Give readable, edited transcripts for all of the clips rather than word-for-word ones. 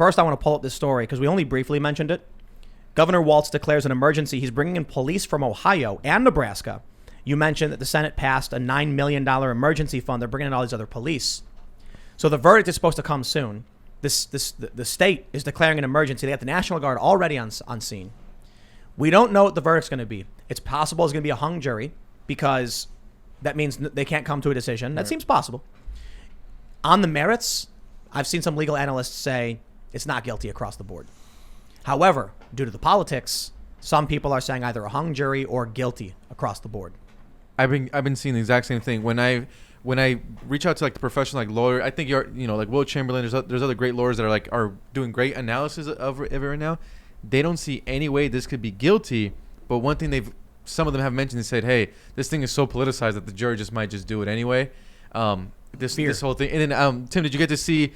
first I want to pull up this story because we only briefly mentioned it. Governor Walz declares an emergency. He's bringing in police from Ohio and Nebraska. You mentioned that the Senate passed a $9 million emergency fund. They're bringing in all these other police. So the verdict is supposed to come soon. The state is declaring an emergency. They have the National Guard already on scene. We don't know what the verdict's going to be. It's possible it's going to be a hung jury because that means they can't come to a decision. That seems possible. On the merits, I've seen some legal analysts say it's not guilty across the board. However, due to the politics, some people are saying either a hung jury or guilty across the board. I've been seeing the exact same thing. When I reach out to like the professional like lawyer, I think like Will Chamberlain, there's other great lawyers that are doing great analysis of it right now. They don't see any way this could be guilty. But one thing some of them have mentioned, they said, hey, this thing is so politicized that the jury might just do it anyway. This whole thing. And then Tim, did you get to see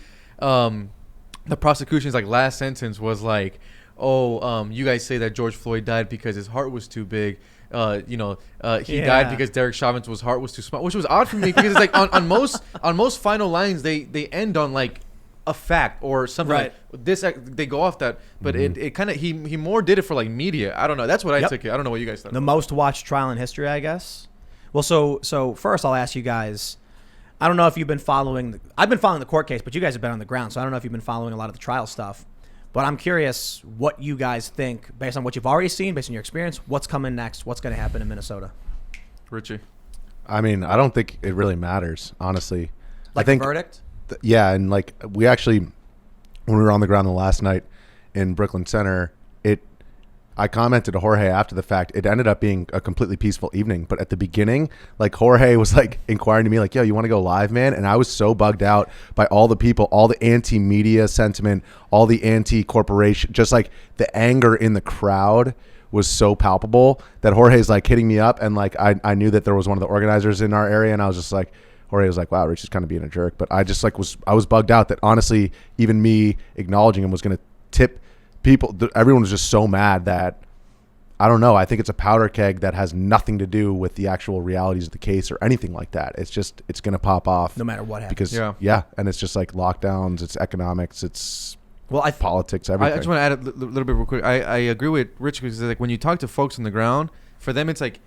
the prosecution's like last sentence was like, you guys say that George Floyd died because his heart was too big. He died because Derek Chauvin's heart was too small, which was odd for me because it's like on most final lines they end on like a fact or something like this. They go off that, but it kind of he more did it for like media. I don't know. That's what I took it. I don't know what you guys thought. The most watched trial in history, I guess. Well, so first I'll ask you guys. I don't know if you've been following. I've been following the court case, but you guys have been on the ground, so I don't know if you've been following a lot of the trial stuff. But I'm curious what you guys think, based on what you've already seen, based on your experience, what's coming next, what's going to happen in Minnesota. Richie? I mean, I don't think it really matters, honestly. Like I think the verdict? Yeah, and like we actually, when we were on the ground the last night in Brooklyn Center, I commented to Jorge after the fact. It ended up being a completely peaceful evening. But at the beginning, like Jorge was like inquiring to me like, yo, you want to go live, man? And I was so bugged out by all the people, all the anti-media sentiment, all the anti-corporation, just like the anger in the crowd was so palpable that Jorge's like hitting me up. And like, I knew that there was one of the organizers in our area. And I was just like, Jorge was like, wow, Rich is kind of being a jerk. But I just like I was bugged out that honestly, even me acknowledging him was going to tip people. Everyone was just so mad that I don't know. I think it's a powder keg that has nothing to do with the actual realities of the case or anything like that. It's just it's going to pop off no matter what happens. Because and it's just like lockdowns, it's economics, it's politics, everything. I just want to add a little bit real quick. I agree with Rich because like when you talk to folks on the ground, for them it's like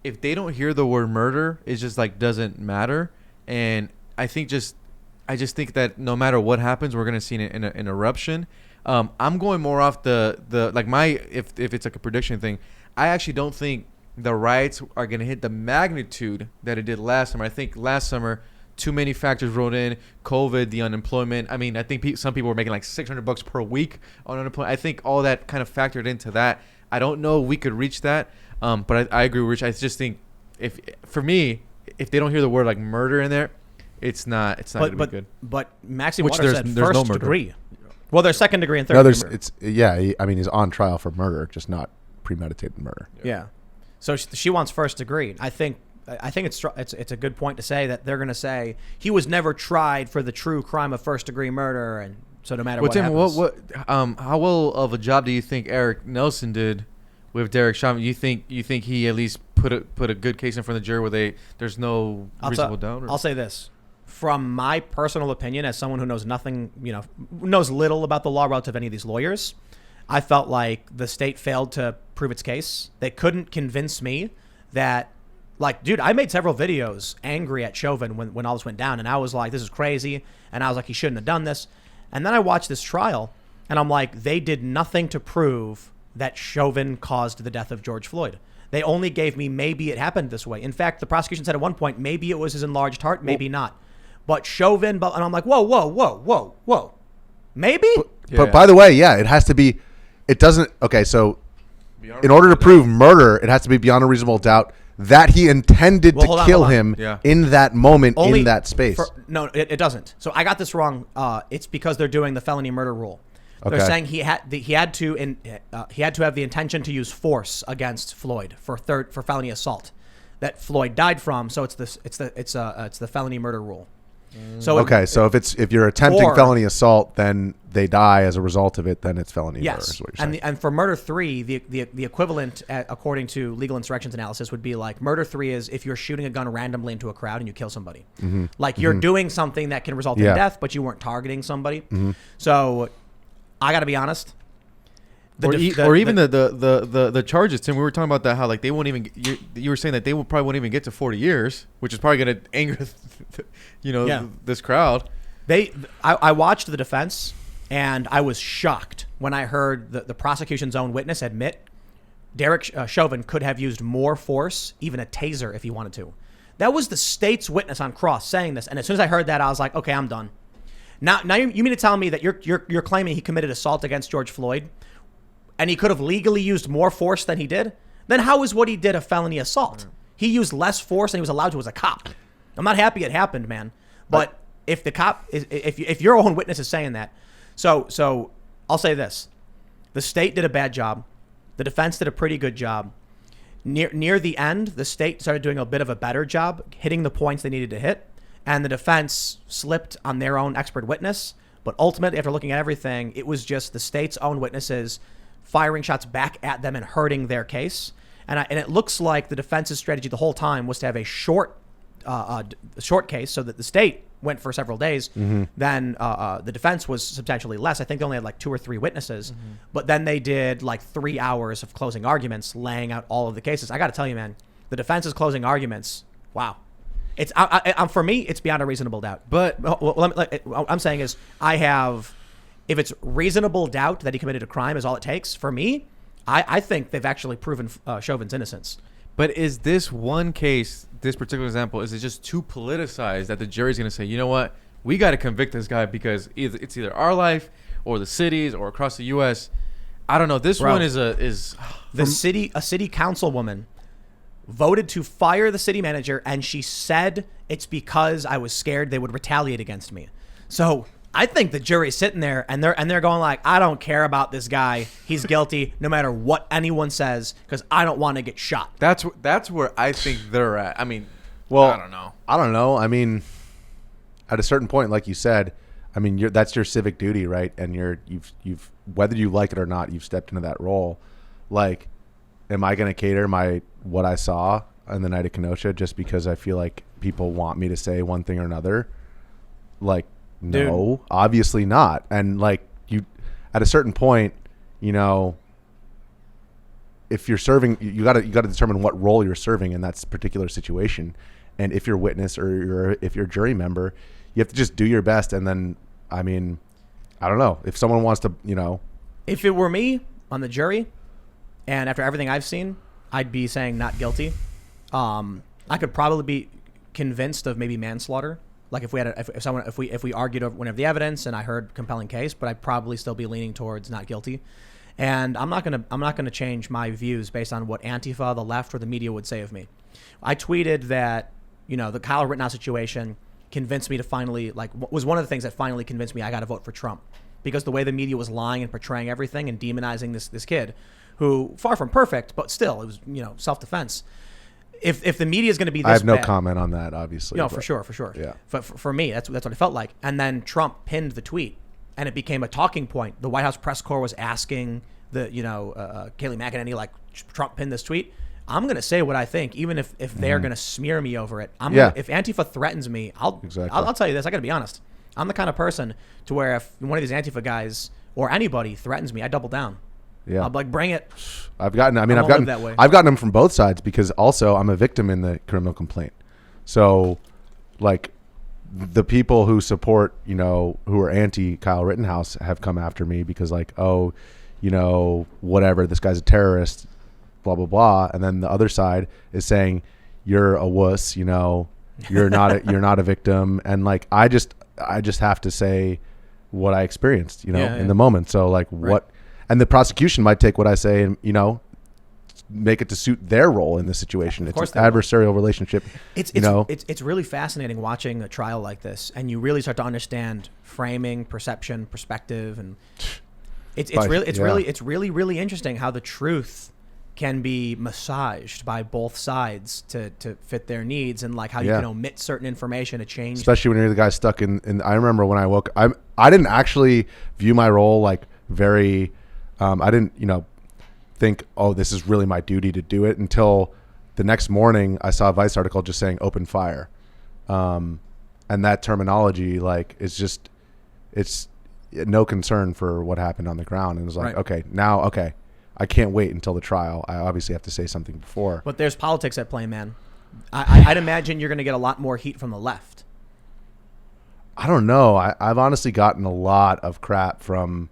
if they don't hear the word murder, it just like doesn't matter. And I just think that no matter what happens, we're going to see an eruption. I'm going more off the like if it's like a prediction thing. I actually don't think the riots are going to hit the magnitude that it did last summer. I think last summer too many factors rolled in, COVID, the unemployment. I mean, I think some people were making like $600 per week on unemployment. I think all that kind of factored into that. I don't know if we could reach that, but I agree with Rich. I just think if they don't hear the word like murder in there, it's not going to be good. But Maxie Waters said first no murder. Degree. Well, there's second degree and third degree. I mean, he's on trial for murder, just not premeditated murder. Yeah. So she wants first degree. I think it's a good point to say that they're going to say he was never tried for the true crime of first degree murder, and so no matter what happens. How well of a job do you think Eric Nelson did with Derek Chauvin? You think he at least put a good case in front of the jury where there's no reasonable doubt? I'll say this. From my personal opinion, as someone who knows nothing, knows little about the law relative to any of these lawyers, I felt like the state failed to prove its case. They couldn't convince me that, like, dude, I made several videos angry at Chauvin when all this went down, and I was like, this is crazy, and I was like, he shouldn't have done this. And then I watched this trial, and I'm like, they did nothing to prove that Chauvin caused the death of George Floyd. They only gave me maybe it happened this way. In fact, the prosecution said at one point, maybe it was his enlarged heart, maybe not. But Chauvin, and I'm like, whoa. Maybe? But by the way, it has to be, it doesn't, okay, so in order to prove murder, it has to be beyond a reasonable doubt that he intended to kill him in that moment, in that space. No, it doesn't. So I got this wrong. It's because they're doing the felony murder rule. Okay. They're saying he had to have the intention to use force against Floyd for felony assault that Floyd died from. So it's the felony murder rule. So so if you're attempting felony assault, then they die as a result of it. Then it's felony murder. Is what you're saying. And for murder 3, the equivalent, according to legal instructions analysis, would be like murder 3 is if you're shooting a gun randomly into a crowd and you kill somebody. Like you're doing something that can result in death, but you weren't targeting somebody. So I got to be honest. Or even the charges, Tim. We were talking about that, how like they won't even. You were saying that they probably won't even get to 40 years, which is probably going to anger, this crowd. I watched the defense, and I was shocked when I heard the prosecution's own witness admit Derek Chauvin could have used more force, even a taser, if he wanted to. That was the state's witness on cross saying this, and as soon as I heard that, I was like, okay, I'm done. Now you mean to tell me that you're claiming he committed assault against George Floyd? And he could have legally used more force than he did? Then how is what he did a felony assault? He used less force than he was allowed to as a cop. I'm not happy it happened, man. But if the cop, if your own witness is saying that, so I'll say this: the state did a bad job. The defense did a pretty good job. Near the end, the state started doing a bit of a better job, hitting the points they needed to hit, and the defense slipped on their own expert witness. But ultimately, after looking at everything, it was just the state's own witnesses firing shots back at them and hurting their case. And it looks like the defense's strategy the whole time was to have a short case so that the state went for several days. Mm-hmm. Then the defense was substantially less. I think they only had like 2 or 3 witnesses. Mm-hmm. But then they did like 3 hours of closing arguments, laying out all of the cases. I got to tell you, man, the defense's closing arguments, wow. It's for me, it's beyond a reasonable doubt. But what I'm saying is if it's reasonable doubt that he committed a crime is all it takes, for me, I think they've actually proven Chauvin's innocence. But is this one case, this particular example, is it just too politicized that the jury's going to say, you know what, we got to convict this guy because it's either our life or the cities or across the U.S. I don't know. This one is a city councilwoman voted to fire the city manager, and she said it's because I was scared they would retaliate against me. So I think the jury's sitting there and they're going like, I don't care about this guy. He's guilty no matter what anyone says because I don't want to get shot. That's where I think they're at. I mean, well, I don't know. I mean, at a certain point, like you said, I mean, that's your civic duty, right? And you've whether you like it or not, you've stepped into that role. Like, am I going to cater what I saw on the night of Kenosha just because I feel like people want me to say one thing or another? Like, no, dude, obviously not. And like you, at a certain point, if you're serving, you got to determine what role you're serving in that particular situation. And if you're witness or if you're a jury member, you have to just do your best. And then, I mean, I don't know if someone wants to, if it were me on the jury, and after everything I've seen, I'd be saying not guilty. I could probably be convinced of maybe manslaughter. Like if we argued over one of the evidence and I heard compelling case, but I'd probably still be leaning towards not guilty. And I'm not gonna change my views based on what Antifa, the left, or the media would say of me. I tweeted that the Kyle Rittenhouse situation convinced me to finally was one of the things that finally convinced me I got to vote for Trump, because the way the media was lying and portraying everything and demonizing this kid, who far from perfect, but still it was self-defense. If the media is going to be this I have no bad, comment on that, obviously. No, for sure. Yeah. For me, that's what it felt like. And then Trump pinned the tweet, and it became a talking point. The White House press corps was asking Kayleigh McEnany, like, Trump pinned this tweet. I'm going to say what I think, even if they're going to smear me over it. If Antifa threatens me, I'll tell you this. I got to be honest. I'm the kind of person to where if one of these Antifa guys or anybody threatens me, I double down. Yeah, I'm like, bring it. I've gotten them from both sides, because also I'm a victim in the criminal complaint. So, like, the people who support, who are anti Kyle Rittenhouse have come after me because, like, whatever, this guy's a terrorist, blah blah blah, and then the other side is saying you're a wuss, you're not a victim, and like I just have to say what I experienced, in the moment. So like what. And the prosecution might take what I say and, make it to suit their role in the situation. It's an adversarial relationship. It's really fascinating watching a trial like this, and you really start to understand framing, perception, perspective, and it's really interesting how the truth can be massaged by both sides to fit their needs, and like how you can omit certain information to change. Especially when you're the guy stuck in. I remember when I woke. I didn't actually view my role like very. I didn't, think, oh, this is really my duty to do it, until the next morning I saw a Vice article just saying open fire. And that terminology, like, is just, it's no concern for what happened on the ground, and it was like, Right. okay, I can't wait until the trial. I obviously have to say something before. But there's politics at play, man. I'd imagine you're going to get a lot more heat from the left. I don't know. I've honestly gotten a lot of crap from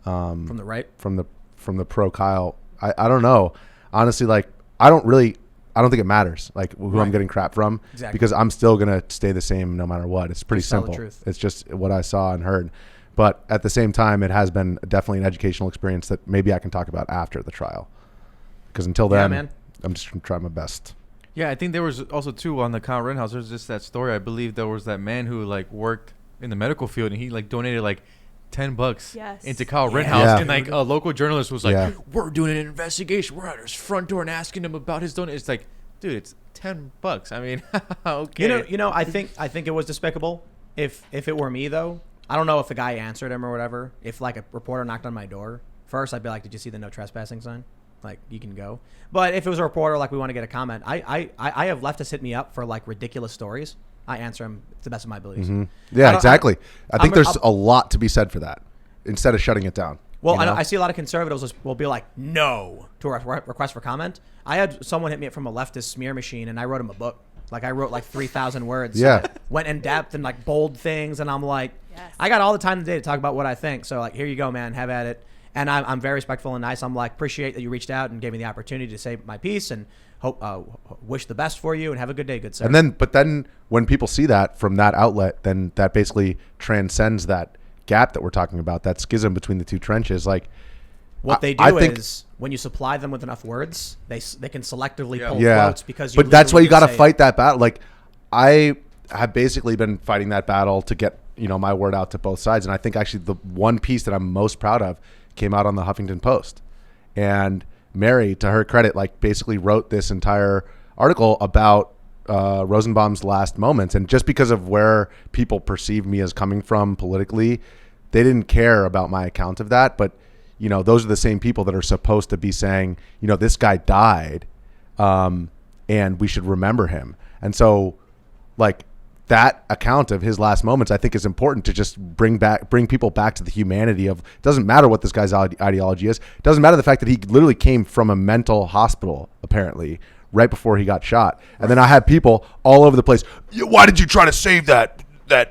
The right. from the pro Kyle. I don't know. Honestly, like I don't think it matters like who I'm getting crap from because I'm still gonna stay the same no matter what. It's pretty simple. It's just what I saw and heard. But at the same time, it has been definitely an educational experience that maybe I can talk about after the trial. Because until then, man. I'm just gonna try my best. Yeah, I think there was also too on the Kyle Rittenhouse. There's just that story. I believe there was that man who like worked in the medical field and he like donated like $10 into Kyle Rittenhouse, and like a local journalist was like, "We're doing an investigation. We're at his front door and asking him about his donation." It's like, dude, it's $10. I mean, okay. You know, I think it was despicable. If it were me though, I don't know if the guy answered him or whatever. If like a reporter knocked on my door first, I'd be like, "Did you see the no trespassing sign? Like you can go." But if it was a reporter, like we want to get a comment, I have leftists hit me up for like ridiculous stories. I answer them to the best of my abilities. Mm-hmm. Yeah, exactly. I think there's a lot to be said for that instead of shutting it down. Well, I see a lot of conservatives will be like, no, to a request for comment. I had someone hit me up from a leftist smear machine, and I wrote him a book. Like, I wrote like 3,000 words. Yeah. Went in depth and like bold things, and I'm like, I got all the time today to talk about what I think. So, like, here you go, man. Have at it. And I'm very respectful and nice. I'm like, appreciate that you reached out and gave me the opportunity to say my piece, and wish the best for you, and have a good day, good sir. But then when people see that from that outlet, then that basically transcends that gap that we're talking about, that schism between the two trenches. Like what they do is when you supply them with enough words, they can selectively pull quotes because. But that's why you got to fight that battle. Like I have basically been fighting that battle to get my word out to both sides, and I think actually the one piece that I'm most proud of came out on the Huffington Post, and Mary, to her credit, like basically wrote this entire article about Rosenbaum's last moments. And just because of where people perceive me as coming from politically, they didn't care about my account of that. But, those are the same people that are supposed to be saying, this guy died and we should remember him. And so like that account of his last moments, I think is important to just bring people back to the humanity of, it doesn't matter what this guy's ideology is. It doesn't matter the fact that he literally came from a mental hospital, apparently, right before he got shot. And then I had people all over the place. Why did you try to save that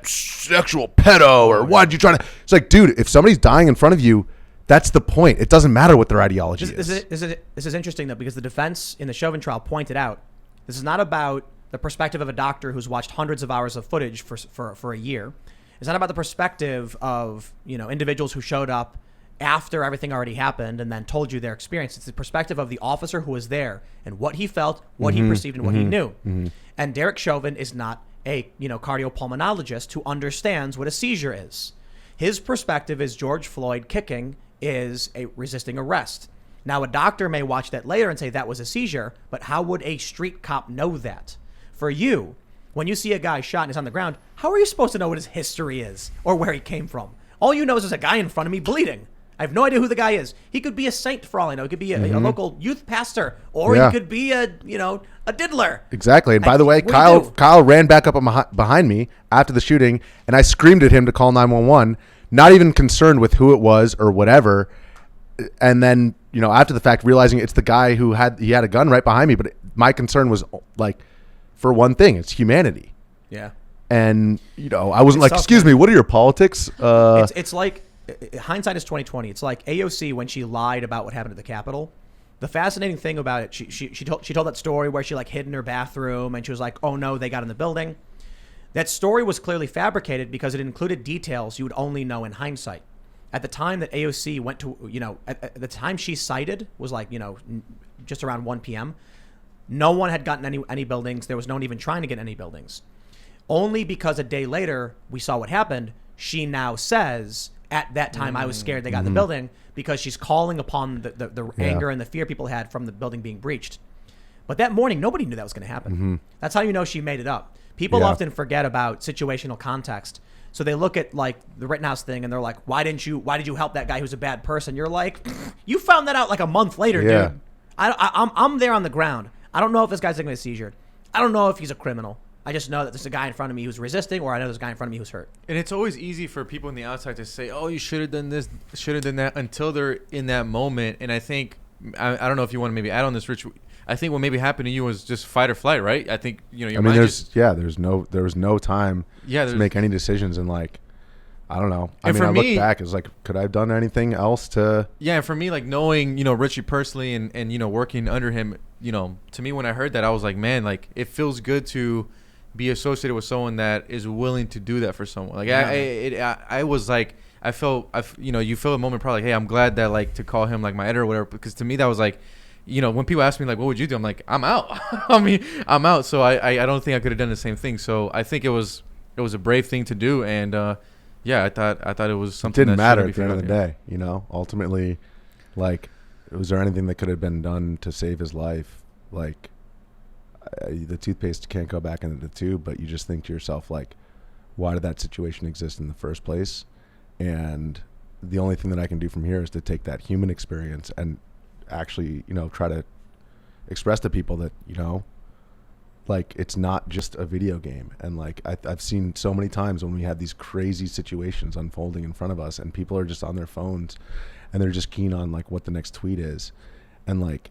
sexual pedo? Or why did you try to, it's like, dude, if somebody's dying in front of you, that's the point. It doesn't matter what their ideology is. This is interesting though, because the defense in the Chauvin trial pointed out, this is not about the perspective of a doctor who's watched hundreds of hours of footage for a year. It's not about the perspective of, individuals who showed up after everything already happened and then told you their experience. It's the perspective of the officer who was there and what he felt, what he perceived, and what he knew. And Derek Chauvin is not a, cardiopulmonologist who understands what a seizure is. His perspective is George Floyd kicking is a resisting arrest. Now, a doctor may watch that later and say that was a seizure, but how would a street cop know that? For you, when you see a guy shot and he's on the ground, how are you supposed to know what his history is or where he came from? All you know is there's a guy in front of me bleeding. I have no idea who the guy is. He could be a saint for all I know. He could be a local youth pastor, or he could be a diddler. Exactly. And by the way, Kyle ran back up behind me after the shooting, and I screamed at him to call 911, not even concerned with who it was or whatever. And then, after the fact, realizing it's the guy who had a gun right behind me. But my concern was like, for one thing, it's humanity. Yeah. And, I wasn't like, excuse me, what are your politics? It's like, hindsight is 20/20. It's like AOC when she lied about what happened at the Capitol. The fascinating thing about it, she told that story where she like hid in her bathroom and she was like, oh no, they got in the building. That story was clearly fabricated because it included details you would only know in hindsight. At the time that AOC went to, at the time she cited was like, just around 1 p.m. No one had gotten any buildings. There was no one even trying to get any buildings. Only because a day later we saw what happened, she now says, at that time I was scared they got in the building, because she's calling upon the anger and the fear people had from the building being breached. But that morning, nobody knew that was going to happen. That's how you know she made it up. People often forget about situational context. So they look at like the Rittenhouse thing and they're like, why did you help that guy who's a bad person? You're like, you found that out like a month later, dude. I'm there on the ground. I don't know if this guy's taking a seizure. I don't know if he's a criminal. I just know that there's a guy in front of me who's resisting, or I know there's a guy in front of me who's hurt. And it's always easy for people on the outside to say, "Oh, you should have done this, should have done that," until they're in that moment. And I think I don't know if you want to maybe add on this, Rich. I think what maybe happened to you was just fight or flight, right? I think your mind there was no time to make any decisions, and like I don't know. I look back, it's like, could I have done anything else to? Yeah, and for me, like knowing Richie personally and working under him, to me when I heard that, I was like, man, like it feels good to be associated with someone that is willing to do that for someone. Like I was like, you feel a moment probably like, hey, I'm glad that like to call him like my editor or whatever, because to me that was like, when people ask me like, what would you do? I'm like, I'm out. I'm out. So I don't think I could have done the same thing. So I think it was a brave thing to do, and I thought it was something. It didn't that matter at the end of the day. Ultimately, like, was there anything that could have been done to save his life? Like, the toothpaste can't go back into the tube, but you just think to yourself, like, why did that situation exist in the first place? And the only thing that I can do from here is to take that human experience and actually, try to express to people that, like, it's not just a video game. And like I've seen so many times when we have these crazy situations unfolding in front of us, and people are just on their phones and they're just keen on like what the next tweet is, and like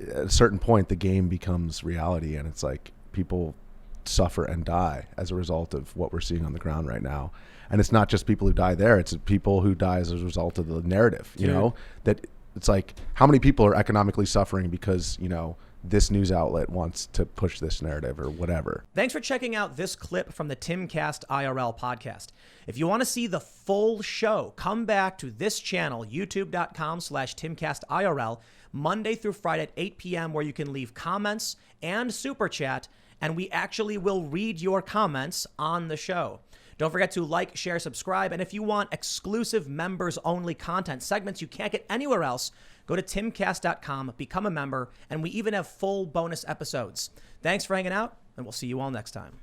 at a certain point the game becomes reality, and it's like people suffer and die as a result of what we're seeing on the ground right now. And it's not just people who die there, it's people who die as a result of the narrative, that it's like, how many people are economically suffering because this news outlet wants to push this narrative or whatever. Thanks for checking out this clip from the Timcast IRL podcast. If you want to see the full show, come back to this channel, youtube.com/TimcastIRL, Monday through Friday at 8 p.m., where you can leave comments and super chat, and we actually will read your comments on the show. Don't forget to like, share, subscribe, and if you want exclusive members-only content, segments you can't get anywhere else, go to timcast.com, become a member, and we even have full bonus episodes. Thanks for hanging out, and we'll see you all next time.